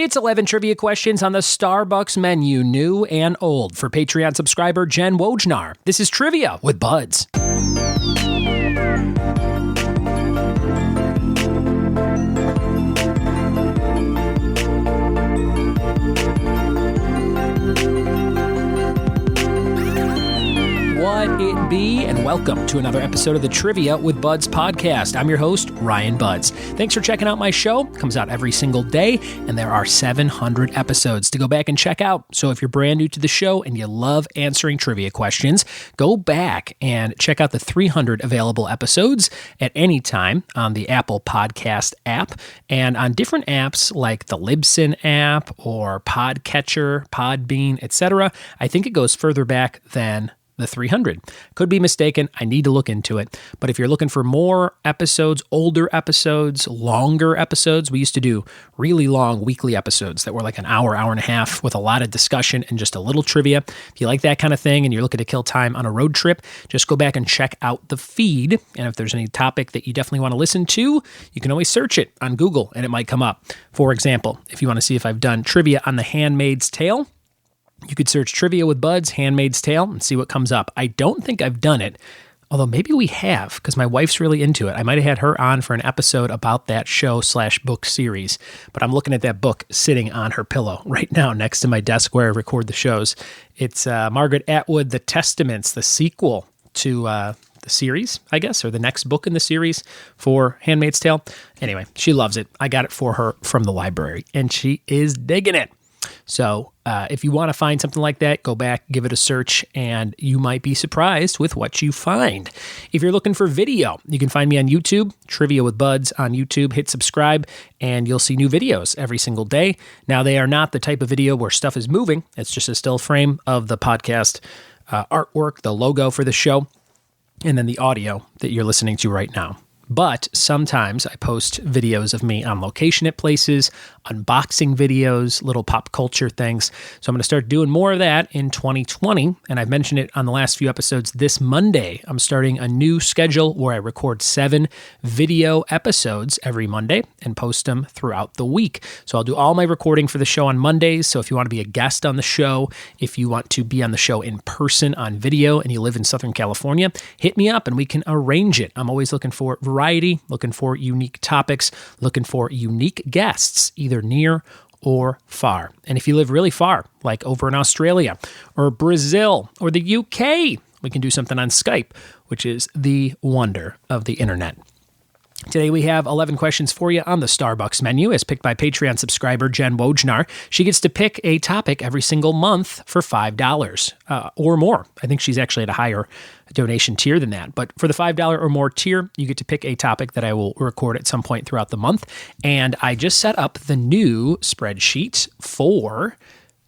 It's 11 trivia questions on the Starbucks menu, new and old, for Patreon subscriber Jen Wojnar. This is Trivia with Buds. What it be, and welcome to another episode of the Trivia with Buds podcast. I'm your host, Ryan Buds. Thanks for checking out my show. It comes out every single day, and there are 700 episodes to go back and check out. So if you're brand new to the show and you love answering trivia questions, go back and check out the 300 available episodes at any time on the Apple Podcast app and on different apps like the Libsyn app or Podcatcher, Podbean, etc. I think it goes further back than the 300. Could be mistaken. I need to look into it. But if you're looking for more episodes, older episodes, longer episodes, we used to do really long weekly episodes that were like an hour, hour and a half with a lot of discussion and just a little trivia. If you like that kind of thing and you're looking to kill time on a road trip, just go back and check out the feed. And if there's any topic that you definitely want to listen to, you can always search it on Google and it might come up. For example, if you want to see if I've done trivia on The Handmaid's Tale, you could search Trivia with Buds, Handmaid's Tale, and see what comes up. I don't think I've done it, although maybe we have, because my wife's really into it. I might have had her on for an episode about that show/book series, but I'm looking at that book sitting on her pillow right now next to my desk where I record the shows. It's Margaret Atwood, The Testaments, the sequel to the series, I guess, or the next book in the series for Handmaid's Tale. Anyway, she loves it. I got it for her from the library, and she is digging it. So if you want to find something like that, go back, give it a search, and you might be surprised with what you find. If you're looking for video, you can find me on YouTube, Trivia with Buds on YouTube. Hit subscribe, and you'll see new videos every single day. Now, they are not the type of video where stuff is moving. It's just a still frame of the podcast artwork, the logo for the show, and then the audio that you're listening to right now. But sometimes I post videos of me on location at places, unboxing videos, little pop culture things. So I'm going to start doing more of that in 2020. And I've mentioned it on the last few episodes. This Monday, I'm starting a new schedule where I record 7 video episodes every Monday and post them throughout the week. So I'll do all my recording for the show on Mondays. So if you want to be a guest on the show, if you want to be on the show in person on video and you live in Southern California, hit me up and we can arrange it. I'm always looking for variety, looking for unique topics, looking for unique guests, either near or far. And if you live really far, like over in Australia or Brazil or the UK, we can do something on Skype, which is the wonder of the internet. Today we have 11 questions for you on the Starbucks menu, as picked by Patreon subscriber Jen Wojnar. She gets to pick a topic every single month for $5 or more. I think she's actually at a higher donation tier than that. But for the $5 or more tier, you get to pick a topic that I will record at some point throughout the month. And I just set up the new spreadsheet for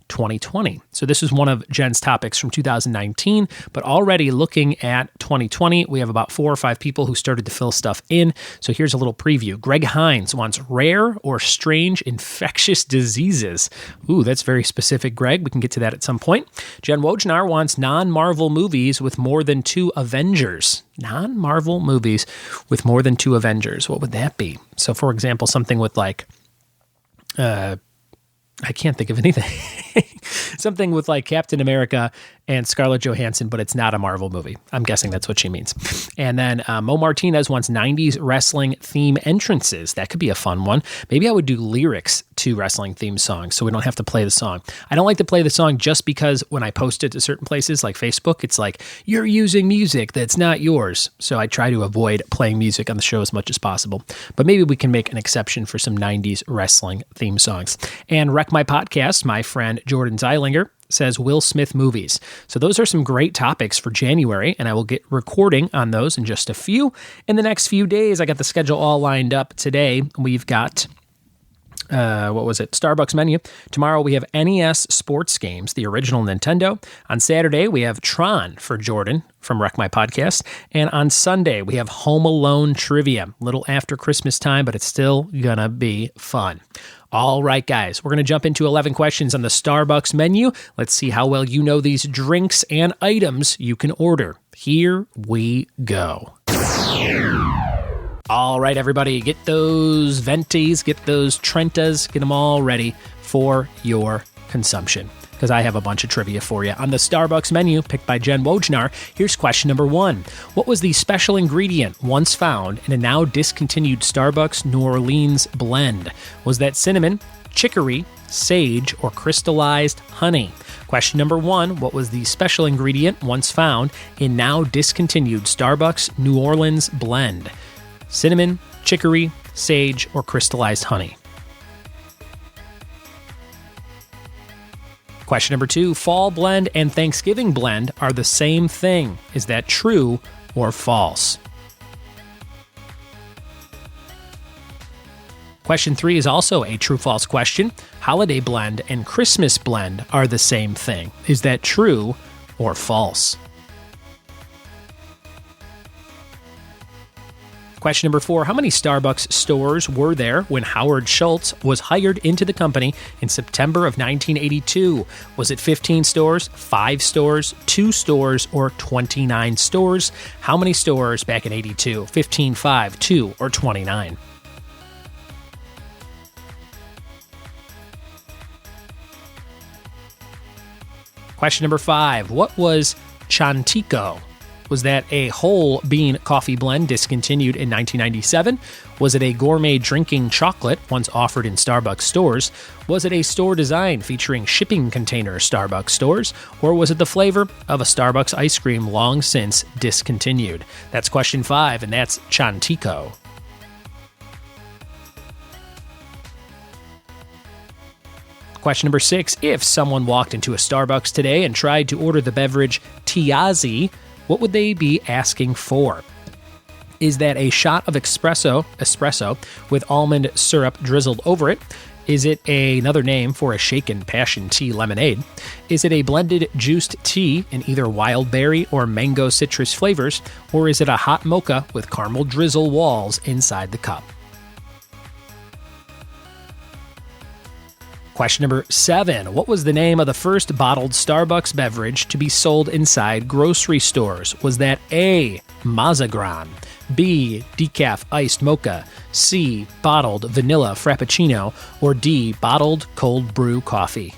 2020. So this is one of Jen's topics from 2019, but already looking at 2020, we have about 4 or 5 people who started to fill stuff in. So here's a little preview. Greg Hines wants rare or strange infectious diseases. Ooh, that's very specific, Greg. We can get to that at some point. Jen Wojnar wants non-Marvel movies with more than 2 Avengers. Non-Marvel movies with more than 2 Avengers. What would that be? So for example, something with like, I can't think of anything. Something with like Captain America and Scarlett Johansson, but it's not a Marvel movie. I'm guessing that's what she means. And then Mo Martinez wants 90s wrestling theme entrances. That could be a fun one. Maybe I would do lyrics to wrestling theme songs so we don't have to play the song. I don't like to play the song just because when I post it to certain places like Facebook, it's like, you're using music that's not yours. So I try to avoid playing music on the show as much as possible. But maybe we can make an exception for some 90s wrestling theme songs. And Wreck My Podcast, my friend Jordan Zeilinger, says Will Smith movies. So those are some great topics for January, and I will get recording on those in just a few. In the next few days, I got the schedule all lined up. Today, we've got Starbucks menu. Tomorrow we have NES sports games, the original Nintendo. On Saturday, we have Tron for Jordan from Wreck My Podcast. And on Sunday, we have Home Alone trivia. A little after Christmas time, but it's still gonna be fun. All right, guys, we're going to jump into 11 questions on the Starbucks menu. Let's see how well you know these drinks and items you can order. Here we go. All right, everybody, get those Ventis, get those Trentas, get them all ready for your consumption, because I have a bunch of trivia for you. On the Starbucks menu, picked by Jen Wojnar, here's question number 1. What was the special ingredient once found in a now discontinued Starbucks New Orleans blend? Was that cinnamon, chicory, sage, or crystallized honey? Question number 1, what was the special ingredient once found in now discontinued Starbucks New Orleans blend? Cinnamon, chicory, sage, or crystallized honey? Question number 2, fall blend and Thanksgiving blend are the same thing. Is that true or false? Question 3 is also a true-false question. Holiday blend and Christmas blend are the same thing. Is that true or false? Question number 4, how many Starbucks stores were there when Howard Schultz was hired into the company in September of 1982? Was it 15 stores, 5 stores, 2 stores, or 29 stores? How many stores back in 82? 15, 5, 2, or 29? Question number 5, what was Chantico? Was that a whole bean coffee blend discontinued in 1997? Was it a gourmet drinking chocolate once offered in Starbucks stores? Was it a store design featuring shipping container Starbucks stores? Or was it the flavor of a Starbucks ice cream long since discontinued? That's question 5, and that's Chantico. Question number 6, if someone walked into a Starbucks today and tried to order the beverage Tiazi, what would they be asking for? Is that a shot of espresso with almond syrup drizzled over it? Is it another name for a shaken passion tea lemonade? Is it a blended juiced tea in either wild berry or mango citrus flavors? Or is it a hot mocha with caramel drizzle walls inside the cup? Question number 7. What was the name of the first bottled Starbucks beverage to be sold inside grocery stores? Was that A, Mazagran, B, decaf iced mocha, C, bottled vanilla frappuccino, or D, bottled cold brew coffee?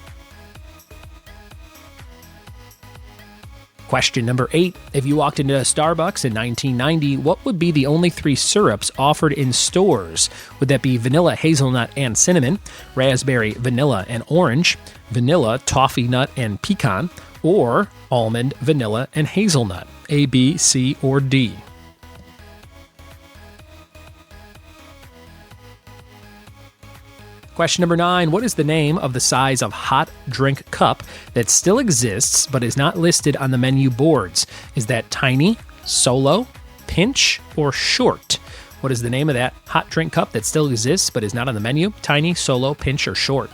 Question number 8. If you walked into a Starbucks in 1990, what would be the only 3 syrups offered in stores? Would that be vanilla, hazelnut, and cinnamon, raspberry, vanilla, and orange, vanilla, toffee nut, and pecan, or almond, vanilla, and hazelnut? A, B, C, or D? Question number 9, what is the name of the size of hot drink cup that still exists but is not listed on the menu boards? Is that tiny, solo, pinch, or short? What is the name of that hot drink cup that still exists but is not on the menu? Tiny, solo, pinch, or short?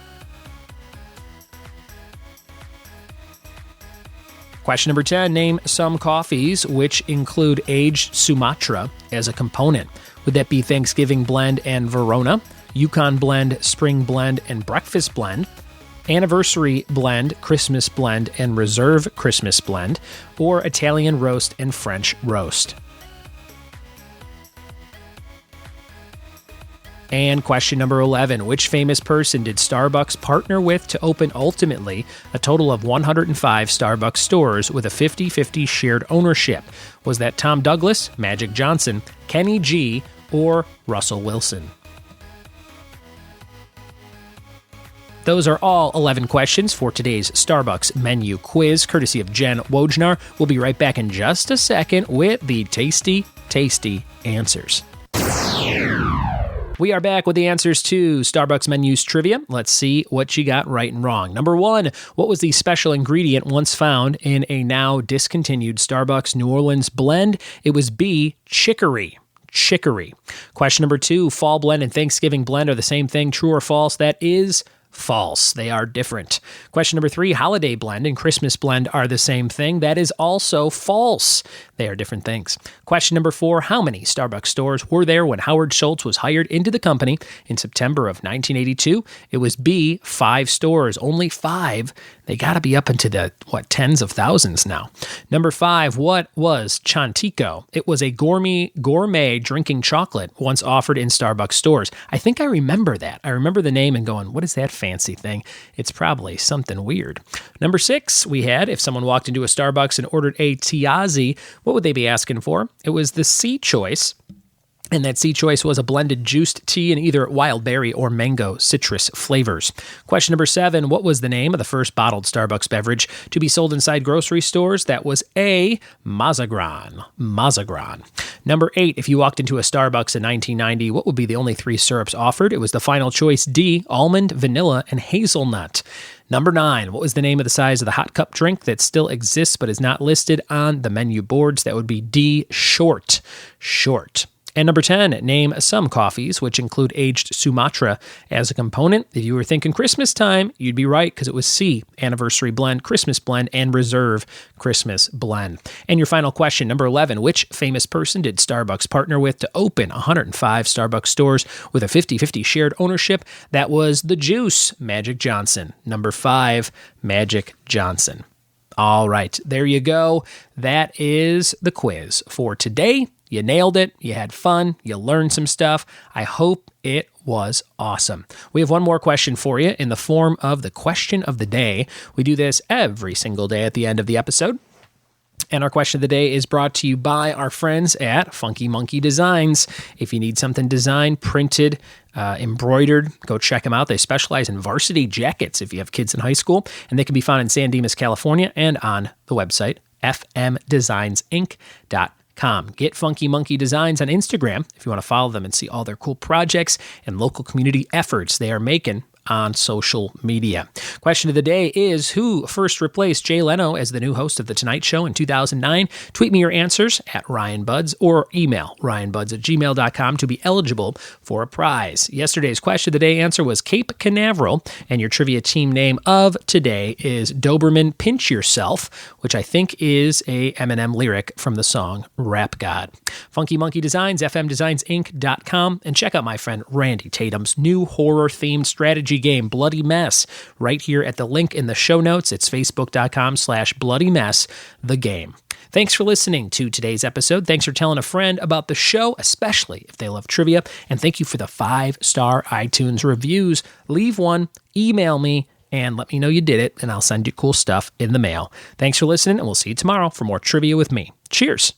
Question number 10, name some coffees which include aged Sumatra as a component. Would that be Thanksgiving blend and Verona, Yukon blend, spring blend, and breakfast blend, anniversary blend, Christmas blend, and reserve Christmas blend, or Italian roast and French roast? And question number 11, which famous person did Starbucks partner with to open ultimately a total of 105 Starbucks stores with a 50-50 shared ownership? Was that Tom Douglas, Magic Johnson, Kenny G, or Russell Wilson? Those are all 11 questions for today's Starbucks menu quiz, courtesy of Jen Wojnar. We'll be right back in just a second with the tasty, tasty answers. We are back with the answers to Starbucks menus trivia. Let's see what you got right and wrong. Number 1, what was the special ingredient once found in a now discontinued Starbucks New Orleans blend? It was B, chicory. Chicory. Question number 2, fall blend and Thanksgiving blend are the same thing, true or false? That is False. They are different. Question number 3, holiday blend and Christmas blend are the same thing. That is also false. They are different things. Question number 4, how many Starbucks stores were there when Howard Schultz was hired into the company in September of 1982? It was B, 5 stores, only 5. They got to be up into the, tens of thousands now. Number 5, what was Chantico? It was a gourmet drinking chocolate once offered in Starbucks stores. I think I remember that. I remember the name and going, what is that fancy thing? It's probably something weird. Number 6, we had, if someone walked into a Starbucks and ordered a Tiazi, what would they be asking for? It was the C choice. And that C choice was a blended juiced tea in either wild berry or mango citrus flavors. Question number 7, what was the name of the first bottled Starbucks beverage to be sold inside grocery stores? That was A, Mazagran. Number 8, if you walked into a Starbucks in 1990, what would be the only 3 syrups offered? It was the final choice D, almond, vanilla, and hazelnut. Number 9, what was the name of the size of the hot cup drink that still exists but is not listed on the menu boards? That would be D, short. And number 10, name some coffees, which include aged Sumatra as a component. If you were thinking Christmas time, you'd be right, because it was C, Anniversary Blend, Christmas Blend, and Reserve Christmas Blend. And your final question, number 11, which famous person did Starbucks partner with to open 105 Starbucks stores with a 50-50 shared ownership? That was the Juice, Magic Johnson. Number 5, Magic Johnson. All right, there you go. That is the quiz for today. You nailed it. You had fun. You learned some stuff. I hope it was awesome. We have one more question for you in the form of the question of the day. We do this every single day at the end of the episode. And our question of the day is brought to you by our friends at Funky Monkey Designs. If you need something designed, printed, embroidered, go check them out. They specialize in varsity jackets if you have kids in high school. And they can be found in San Dimas, California, and on the website, fmdesignsinc.com. Get Funky Monkey Designs on Instagram if you want to follow them and see all their cool projects and local community efforts they are making on social media. Question of the day is, who first replaced Jay Leno as the new host of The Tonight Show in 2009? Tweet me your answers at Ryan Buds or email ryanbuds@gmail.com to be eligible for a prize. Yesterday's question of the day answer was Cape Canaveral, and your trivia team name of today is Doberman Pinch Yourself, which I think is a Eminem lyric from the song Rap God. Funky Monkey Designs, fmdesignsinc.com, and check out my friend Randy Tatum's new horror-themed strategy game, Bloody Mess, right here at the link in the show notes. It's facebook.com/Bloody Mess, the game. Thanks for listening to today's episode. Thanks for telling a friend about the show, especially if they love trivia. And thank you for the 5-star iTunes reviews. Leave one, email me, and let me know you did it, and I'll send you cool stuff in the mail. Thanks for listening, and we'll see you tomorrow for more trivia with me. Cheers.